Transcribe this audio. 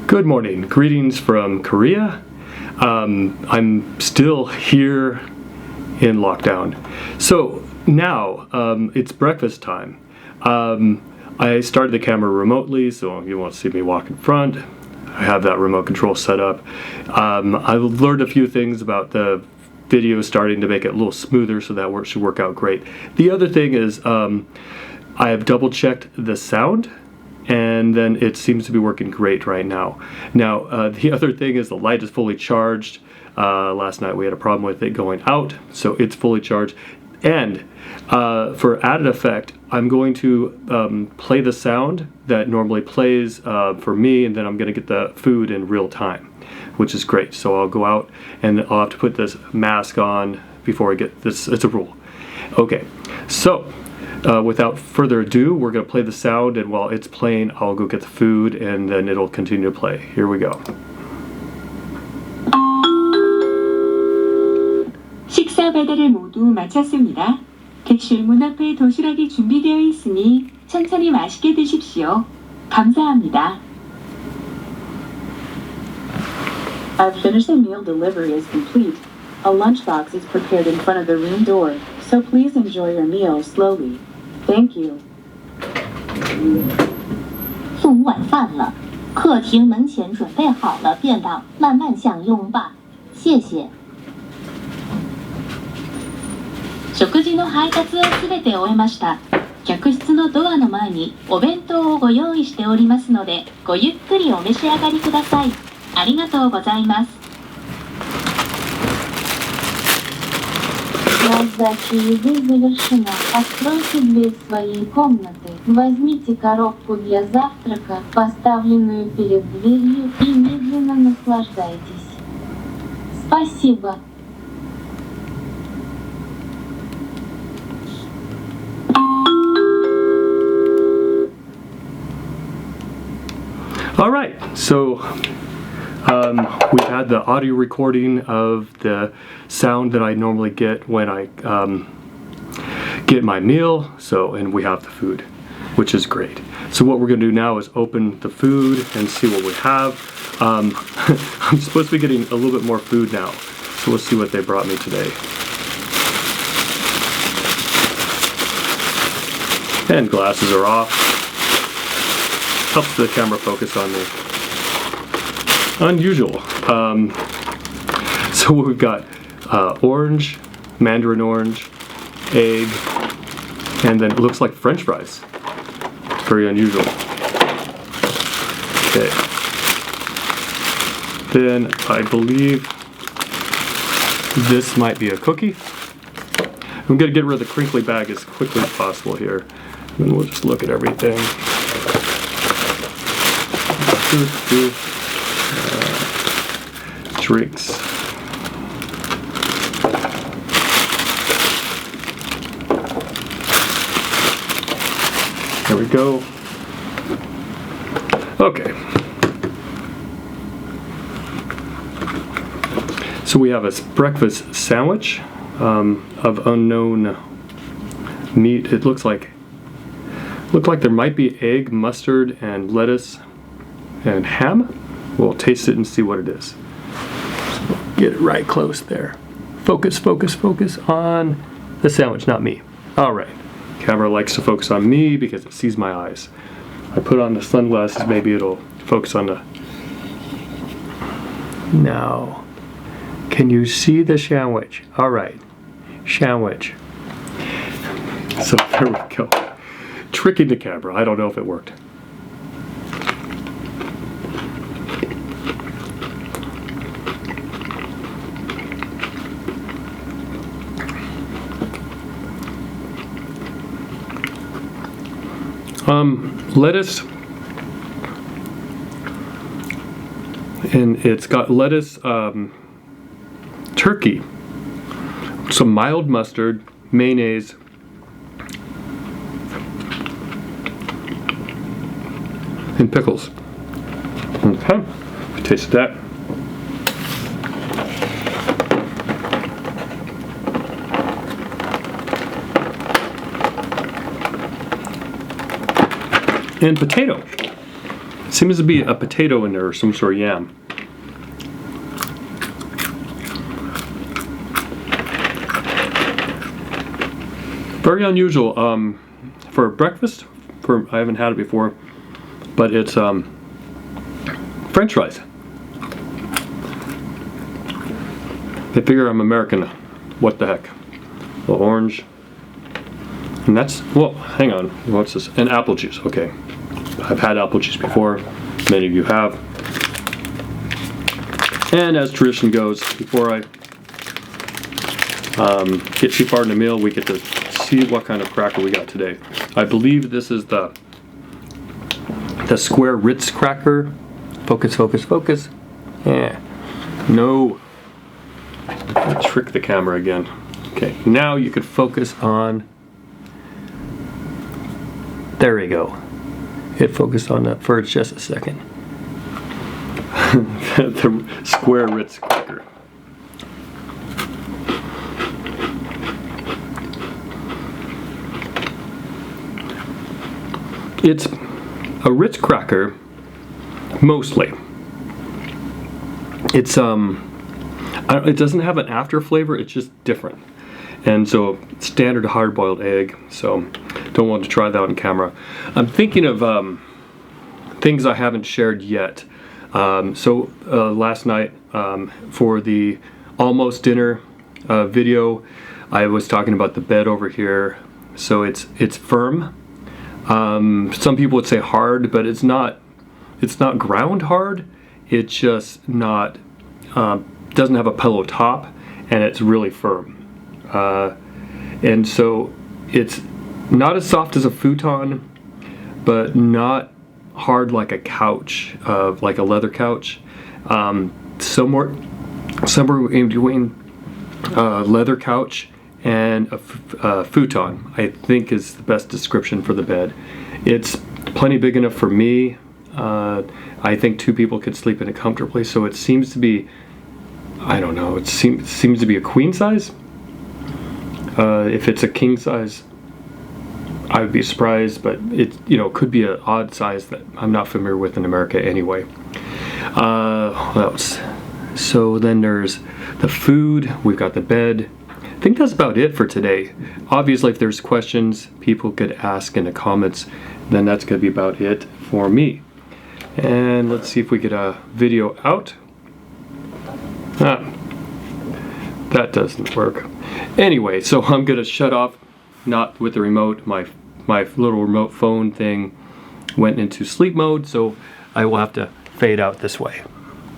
Good morning. Greetings from Korea. I'm still here in lockdown. So now it's breakfast time. I started the camera remotely, so you won't see me walk in front. I have that remote control set up. I've learned a few things about the video starting to make it a little smoother, so that should work out great. The other thing is I have double checked the sound, and then it seems to be working great right now. Now, the other thing is the light is fully charged. Last night we had a problem with it going out, so it's fully charged. And for added effect, I'm going to play the sound that normally plays for me, and then I'm going to get the food in real time, which is great. So I'll go out and I'll have to put this mask on before I get this. It's a rule. Okay, so without further ado, we're going to play the sound, and while it's playing, I'll go get the food, and then it'll continue to play. Here we go. 식사 배달을 모두 마쳤습니다. 객실 문 앞에 도시락이 준비되어 있으니 천천히 맛있게 드십시오. 감사합니다. I've finished the meal delivery is complete. A lunchbox is prepared in front of the room door, so please enjoy your meal slowly. Thank you. 送晚饭了，客厅门前准备好了便当，慢慢享用吧。谢谢。食事の配達をすべて終えました。客室のドアの前にお弁当をご用意しておりますので、ごゆっくりお召し上がりください。ありがとうございます。Раздача еды завершена. Откройте дверь своей комнаты. Возьмите коробку для завтрака, поставленную перед дверью, и медленно наслаждайтесь. Спасибо. All right, so we've had the audio recording of the sound that I normally get when I get my meal, and we have the food, which is great. So what we're going to do now is open the food and see what we have. I'm supposed to be getting a little bit more food now, so we'll see what they brought me today. And glasses are off. Helps the camera focus on me. Unusual. So we've got orange, mandarin orange, egg, and then it looks like French fries. Very unusual. Okay. Then I believe this might be a cookie. I'm gonna get rid of the crinkly bag as quickly as possible here. And then we'll just look at everything. Drinks. There we go. Okay. So we have a breakfast sandwich of unknown meat. It looks like there might be egg, mustard, and lettuce and ham. We'll taste it and see what it is. So get it right close there. Focus, focus, focus on the sandwich, not me. All right. Camera likes to focus on me because it sees my eyes. I put on the sunglasses, maybe it'll focus on the... Now, can you see the sandwich? All right, sandwich. So there we go. Tricking the camera. I don't know if it worked. Lettuce, and it's got lettuce, turkey, some mild mustard, mayonnaise, and pickles. Okay, taste that. And potato. Seems to be a potato in there or some sort of yam. Very unusual for breakfast. I haven't had it before, but it's French fries. They figure I'm American. What the heck? The orange. And that's, well, hang on. What's this? And apple juice. Okay. I've had apple juice before. Many of you have. And as tradition goes, before I get too far in the meal, we get to see what kind of cracker we got today. I believe this is the square Ritz cracker. Focus, focus, focus. Yeah. No. I'll trick the camera again. Okay, now you can focus on. There we go. It focused on that for just a second. The square Ritz cracker. It's a Ritz cracker, mostly. It's it doesn't have an after flavor. It's just different. And so standard hard-boiled egg. So don't want to try that on camera. I'm thinking of things I haven't shared yet. Last night for the almost dinner video, I was talking about the bed over here. So it's firm. Some people would say hard, but it's not ground hard. It's just not doesn't have a pillow top, and it's really firm. And so it's not as soft as a futon, but not hard like a couch, like a leather couch. Somewhere in between leather couch and a futon, I think, is the best description for the bed. It's plenty big enough for me. I think two people could sleep in it comfortably. So it seems to be, I don't know, it seems to be a queen size. If it's a king size, I would be surprised, but it could be an odd size that I'm not familiar with in America anyway. What else? So then there's the food. We've got the bed. I think that's about it for today. Obviously, if there's questions people could ask in the comments, then that's going to be about it for me. And let's see if we get a video out. That doesn't work. Anyway, so I'm going to shut off, not with the remote. My little remote phone thing went into sleep mode, so I will have to fade out this way.